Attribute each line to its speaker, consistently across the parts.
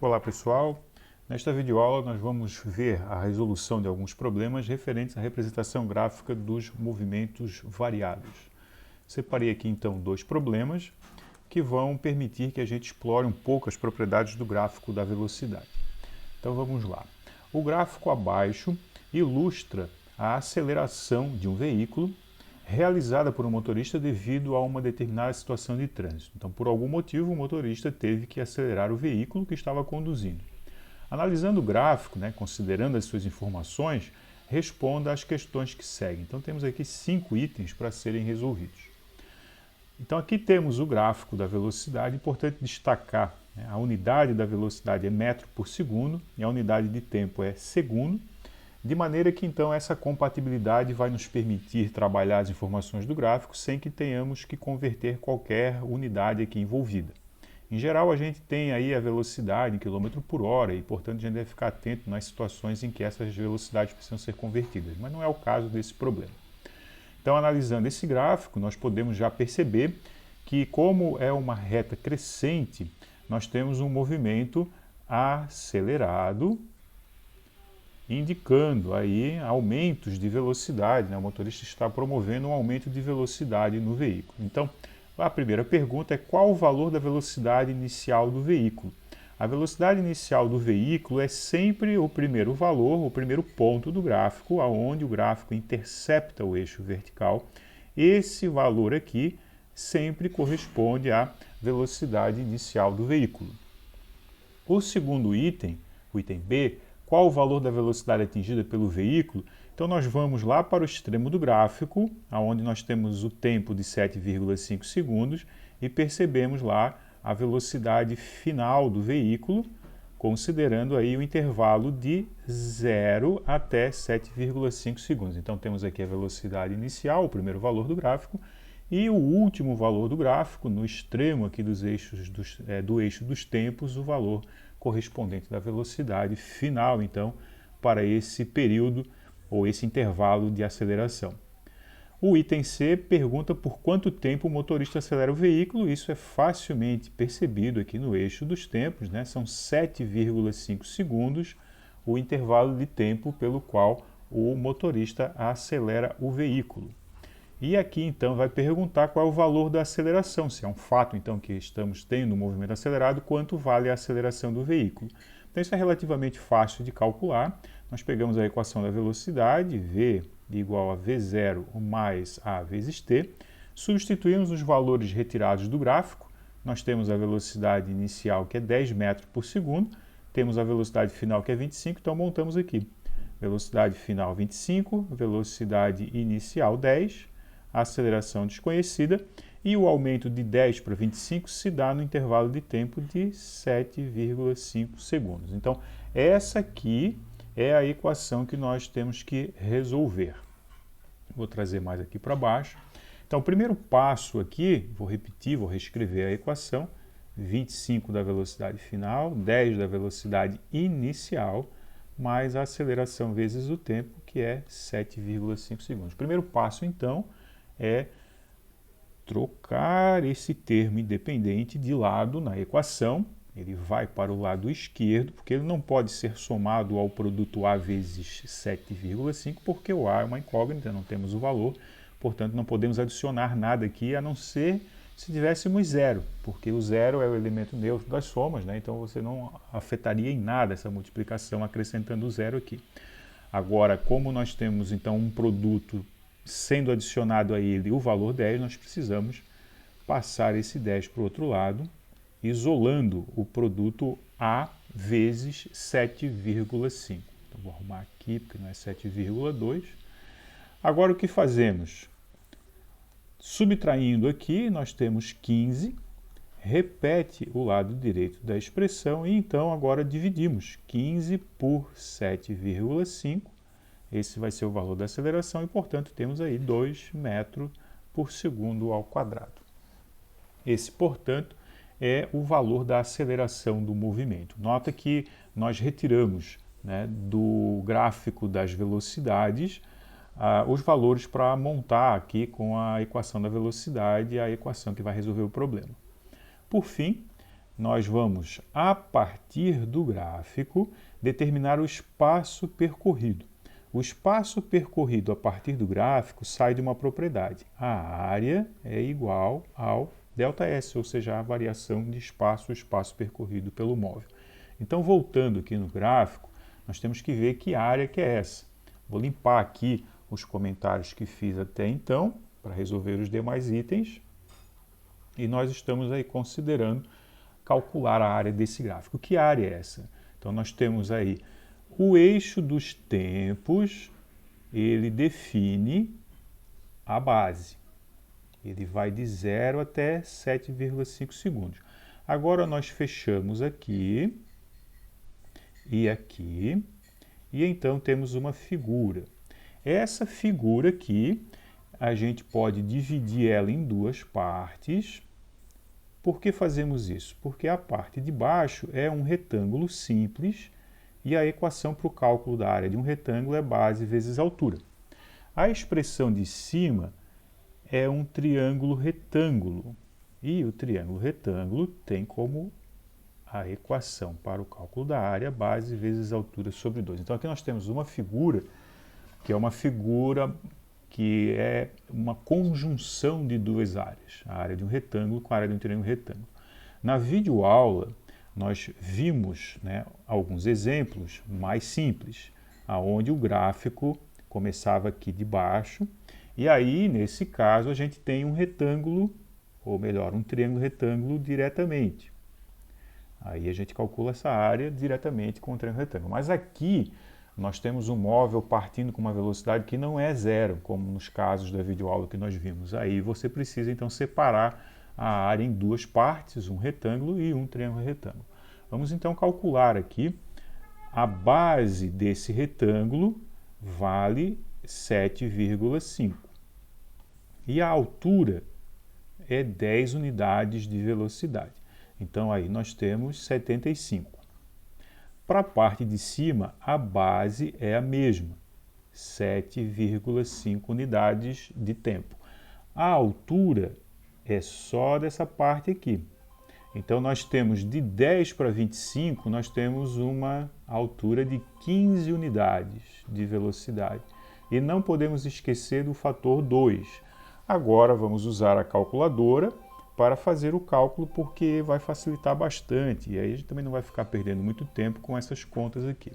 Speaker 1: Olá pessoal, nesta videoaula nós vamos ver a resolução de alguns problemas referentes à representação gráfica dos movimentos variados. Separei aqui então dois problemas que vão permitir que a gente explore um pouco as propriedades do gráfico da velocidade. Então vamos lá. O gráfico abaixo ilustra a aceleração de um veículo realizada por um motorista devido a uma determinada situação de trânsito. Então, por algum motivo, o motorista teve que acelerar o veículo que estava conduzindo. Analisando o gráfico, considerando as suas informações, responda às questões que seguem. Então, temos aqui 5 itens para serem resolvidos. Então, aqui temos o gráfico da velocidade. Importante destacar, a unidade da velocidade é metro por segundo e a unidade de tempo é segundo. De maneira que, então, essa compatibilidade vai nos permitir trabalhar as informações do gráfico sem que tenhamos que converter qualquer unidade aqui envolvida. Em geral, a gente tem aí a velocidade em quilômetro por hora e, portanto, a gente deve ficar atento nas situações em que essas velocidades precisam ser convertidas, mas não é o caso desse problema. Então, analisando esse gráfico, nós podemos já perceber que, como é uma reta crescente, nós temos um movimento acelerado, indicando aí aumentos de velocidade, O motorista está promovendo um aumento de velocidade no veículo. Então, a primeira pergunta é qual o valor da velocidade inicial do veículo? A velocidade inicial do veículo é sempre o primeiro valor, o primeiro ponto do gráfico, aonde o gráfico intercepta o eixo vertical. Esse valor aqui sempre corresponde à velocidade inicial do veículo. O segundo item, o item B, qual o valor da velocidade atingida pelo veículo? Então nós vamos lá para o extremo do gráfico, onde nós temos o tempo de 7,5 segundos e percebemos lá a velocidade final do veículo, considerando aí o intervalo de 0 até 7,5 segundos. Então temos aqui a velocidade inicial, o primeiro valor do gráfico, e o último valor do gráfico, no extremo aqui do eixo dos tempos, o valor correspondente da velocidade final, então, para esse período ou esse intervalo de aceleração. O item C pergunta por quanto tempo o motorista acelera o veículo. Isso é facilmente percebido aqui no eixo dos tempos, São 7,5 segundos o intervalo de tempo pelo qual o motorista acelera o veículo. E aqui, então, vai perguntar qual é o valor da aceleração, se é um fato, então, que estamos tendo um movimento acelerado, quanto vale a aceleração do veículo. Então, isso é relativamente fácil de calcular. Nós pegamos a equação da velocidade, V igual a V0 mais A vezes T, substituímos os valores retirados do gráfico, nós temos a velocidade inicial, que é 10 metros por segundo, temos a velocidade final, que é 25, então montamos aqui. Velocidade final 25, velocidade inicial 10, a aceleração desconhecida, e o aumento de 10 para 25 se dá no intervalo de tempo de 7,5 segundos. Então, essa aqui é a equação que nós temos que resolver. Vou trazer mais aqui para baixo. Então, o primeiro passo aqui, vou repetir, vou reescrever a equação, 25 da velocidade final, 10 da velocidade inicial, mais a aceleração vezes o tempo, que é 7,5 segundos. O primeiro passo, então, é trocar esse termo independente de lado na equação. Ele vai para o lado esquerdo, porque ele não pode ser somado ao produto A vezes 7,5, porque o A é uma incógnita, não temos o valor, portanto não podemos adicionar nada aqui, a não ser se tivéssemos zero, porque o zero é o elemento neutro das somas, então você não afetaria em nada essa multiplicação acrescentando o zero aqui. Agora, como nós temos então um produto sendo adicionado a ele o valor 10, nós precisamos passar esse 10 para o outro lado, isolando o produto A vezes 7,5. Então, vou arrumar aqui, porque não é 7,2. Agora, o que fazemos? Subtraindo aqui, nós temos 15, repete o lado direito da expressão e então agora dividimos 15 por 7,5. Esse vai ser o valor da aceleração e, portanto, temos aí 2 metros por segundo ao quadrado. Esse, portanto, é o valor da aceleração do movimento. Nota que nós retiramos do gráfico das velocidades os valores para montar aqui com a equação da velocidade a equação que vai resolver o problema. Por fim, nós vamos, a partir do gráfico, determinar o espaço percorrido. O espaço percorrido a partir do gráfico sai de uma propriedade. A área é igual ao ΔS, ou seja, a variação de espaço, o espaço percorrido pelo móvel. Então, voltando aqui no gráfico, nós temos que ver que área que é essa. Vou limpar aqui os comentários que fiz até então, para resolver os demais itens. E nós estamos aí considerando calcular a área desse gráfico. Que área é essa? Então, nós temos aí o eixo dos tempos, ele define a base. Ele vai de 0 até 7,5 segundos. Agora nós fechamos aqui e aqui, e então temos uma figura. Essa figura aqui, a gente pode dividir ela em duas partes. Por que fazemos isso? Porque a parte de baixo é um retângulo simples e a equação para o cálculo da área de um retângulo é base vezes altura. A expressão de cima é um triângulo retângulo e o triângulo retângulo tem como a equação para o cálculo da área base vezes altura sobre 2. Então aqui nós temos uma figura que é uma figura que é uma conjunção de duas áreas, a área de um retângulo com a área de um triângulo retângulo. Na videoaula, nós vimos, né, alguns exemplos mais simples, onde o gráfico começava aqui de baixo, e aí, nesse caso, a gente tem um retângulo, ou melhor, um triângulo retângulo diretamente. Aí a gente calcula essa área diretamente com o triângulo retângulo. Mas aqui, nós temos um móvel partindo com uma velocidade que não é zero, como nos casos da videoaula que nós vimos. Aí você precisa, então, separar a área em duas partes, um retângulo e um triângulo retângulo. Vamos, então, calcular aqui. A base desse retângulo vale 7,5. E a altura é 10 unidades de velocidade. Então, aí nós temos 75. Para a parte de cima, a base é a mesma, 7,5 unidades de tempo. A altura é só dessa parte aqui. Então, nós temos de 10 para 25, nós temos uma altura de 15 unidades de velocidade. E não podemos esquecer do fator 2. Agora, vamos usar a calculadora para fazer o cálculo, porque vai facilitar bastante. E aí a gente também não vai ficar perdendo muito tempo com essas contas aqui.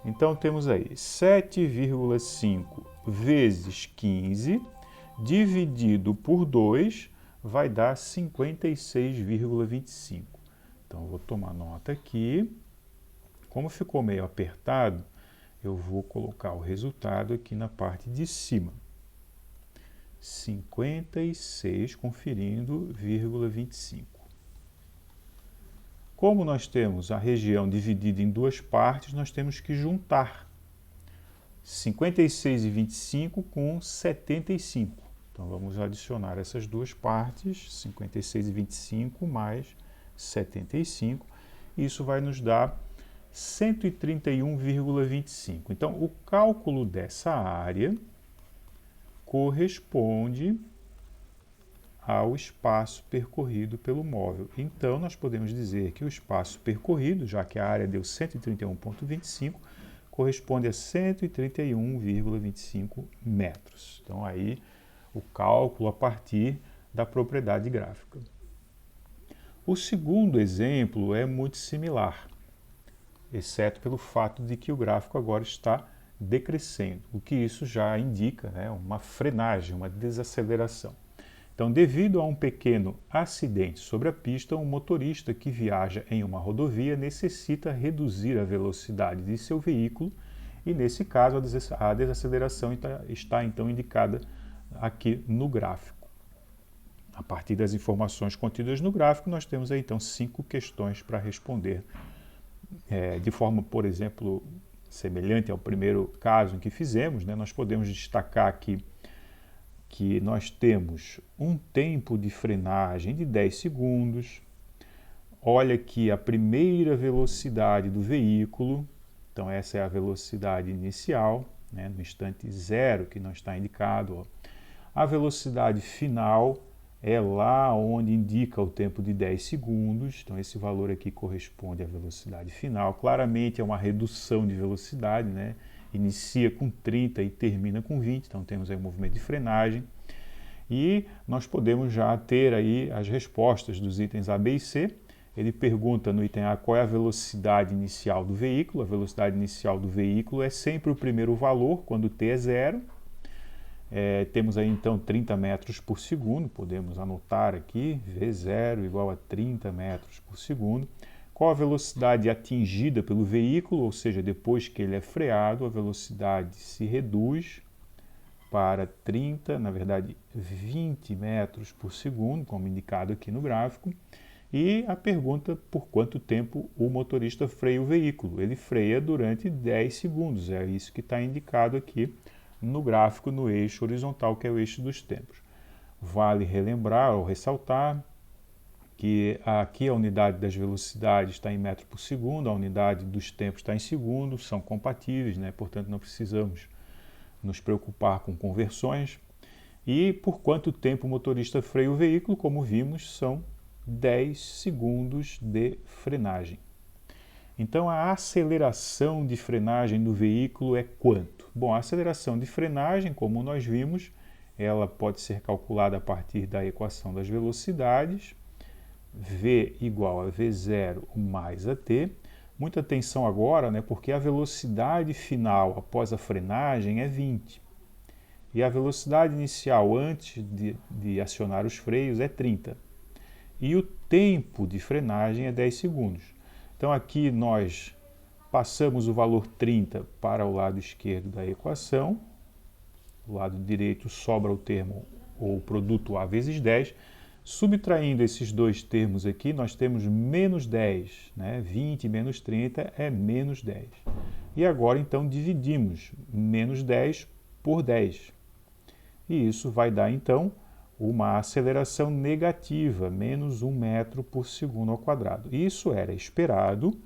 Speaker 1: Então, temos aí 7,5 vezes 15, dividido por 2, vai dar 56,25. Então, vou tomar nota aqui. Como ficou meio apertado, eu vou colocar o resultado aqui na parte de cima. 56, conferindo, 25. Como nós temos a região dividida em duas partes, nós temos que juntar 56 e 25 com 75. Então, vamos adicionar essas duas partes, 56 e 25 mais 75. Isso vai nos dar 131,25. Então, o cálculo dessa área corresponde ao espaço percorrido pelo móvel. Então, nós podemos dizer que o espaço percorrido, já que a área deu 131,25, corresponde a 131,25 metros. Então, aí, o cálculo a partir da propriedade gráfica. O segundo exemplo é muito similar, exceto pelo fato de que o gráfico agora está decrescendo, o que isso já indica, né, uma frenagem, uma desaceleração. Então, devido a um pequeno acidente sobre a pista, um motorista que viaja em uma rodovia necessita reduzir a velocidade de seu veículo e, nesse caso, a desaceleração está então indicada aqui no gráfico. A partir das informações contidas no gráfico, nós temos aí, então 5 questões para responder de forma, por exemplo, semelhante ao primeiro caso em que fizemos, né? Nós podemos destacar aqui que nós temos um tempo de frenagem de 10 segundos. Olha aqui a primeira velocidade do veículo, então essa é a velocidade inicial, né? No instante zero que não está indicado. Ó. A velocidade final é lá onde indica o tempo de 10 segundos, então esse valor aqui corresponde à velocidade final. Claramente é uma redução de velocidade, né? Inicia com 30 e termina com 20, então temos aí um movimento de frenagem. E nós podemos já ter aí as respostas dos itens A, B e C. Ele pergunta no item A qual é a velocidade inicial do veículo. A velocidade inicial do veículo é sempre o primeiro valor, quando t é zero. Temos aí então 30 metros por segundo, podemos anotar aqui, V0 igual a 30 metros por segundo. Qual a velocidade atingida pelo veículo, ou seja, depois que ele é freado, a velocidade se reduz para 30, na verdade 20 metros por segundo, como indicado aqui no gráfico. E a pergunta por quanto tempo o motorista freia o veículo. Ele freia durante 10 segundos, é isso que está indicado aqui no gráfico no eixo horizontal, que é o eixo dos tempos. Vale relembrar ou ressaltar que aqui a unidade das velocidades está em metro por segundo, a unidade dos tempos está em segundo, são compatíveis, né? Portanto não precisamos nos preocupar com conversões. E por quanto tempo o motorista freia o veículo, como vimos, são 10 segundos de frenagem. Então, a aceleração de frenagem do veículo é quanto? Bom, a aceleração de frenagem, como nós vimos, ela pode ser calculada a partir da equação das velocidades, V igual a V0 mais AT. Muita atenção agora, né, porque a velocidade final após a frenagem é 20. E a velocidade inicial antes de acionar os freios é 30. E o tempo de frenagem é 10 segundos. Então aqui nós passamos o valor 30 para o lado esquerdo da equação. Do lado direito sobra o termo ou o produto A vezes 10. Subtraindo esses dois termos aqui, nós temos menos 10. Né? 20 menos 30 é menos 10. E agora então dividimos menos 10 por 10. E isso vai dar então uma aceleração negativa, menos 1 metro por segundo ao quadrado. Isso era esperado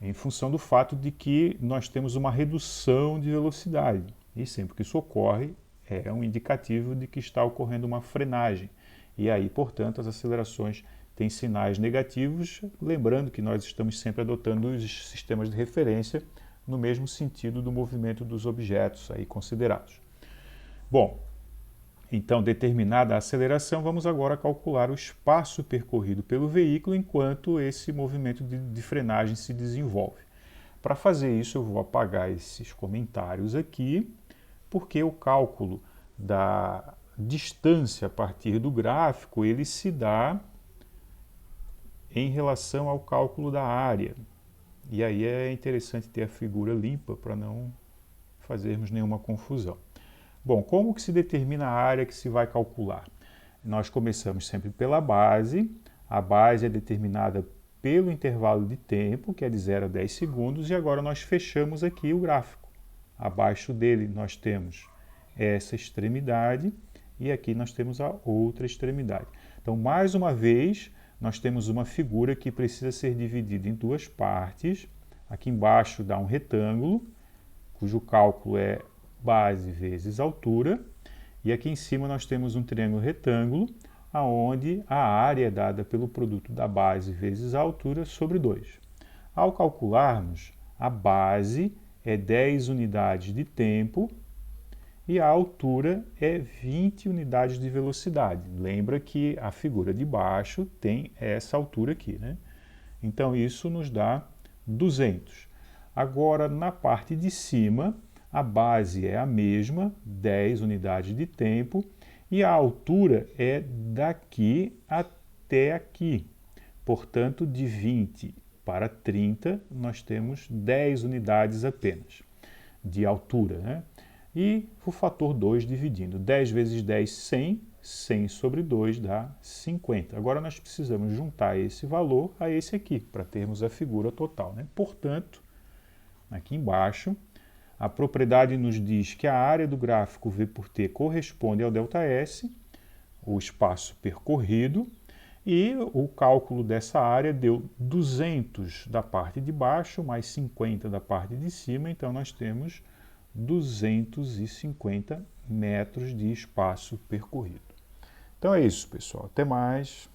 Speaker 1: em função do fato de que nós temos uma redução de velocidade. E sempre que isso ocorre, é um indicativo de que está ocorrendo uma frenagem. E aí, portanto, as acelerações têm sinais negativos, lembrando que nós estamos sempre adotando os sistemas de referência no mesmo sentido do movimento dos objetos aí considerados. Bom, então, determinada a aceleração, vamos agora calcular o espaço percorrido pelo veículo enquanto esse movimento de frenagem se desenvolve. Para fazer isso, eu vou apagar esses comentários aqui, porque o cálculo da distância a partir do gráfico, ele se dá em relação ao cálculo da área. E aí é interessante ter a figura limpa para não fazermos nenhuma confusão. Bom, como que se determina a área que se vai calcular? Nós começamos sempre pela base. A base é determinada pelo intervalo de tempo, que é de 0 a 10 segundos, e agora nós fechamos aqui o gráfico. Abaixo dele nós temos essa extremidade e aqui nós temos a outra extremidade. Então, mais uma vez, nós temos uma figura que precisa ser dividida em duas partes. Aqui embaixo dá um retângulo, cujo cálculo é base vezes altura, e aqui em cima nós temos um triângulo retângulo, onde a área é dada pelo produto da base vezes a altura sobre 2. Ao calcularmos, a base é 10 unidades de tempo e a altura é 20 unidades de velocidade. Lembra que a figura de baixo tem essa altura aqui, né? Então isso nos dá 200. Agora, na parte de cima, a base é a mesma, 10 unidades de tempo, e a altura é daqui até aqui. Portanto, de 20 para 30, nós temos 10 unidades apenas de altura, né? E o fator 2 dividindo. 10 vezes 10, 100. 100 sobre 2 dá 50. Agora nós precisamos juntar esse valor a esse aqui, para termos a figura total, né? Portanto, aqui embaixo, a propriedade nos diz que a área do gráfico V por T corresponde ao ΔS, o espaço percorrido, e o cálculo dessa área deu 200 da parte de baixo, mais 50 da parte de cima, então nós temos 250 metros de espaço percorrido. Então é isso, pessoal. Até mais.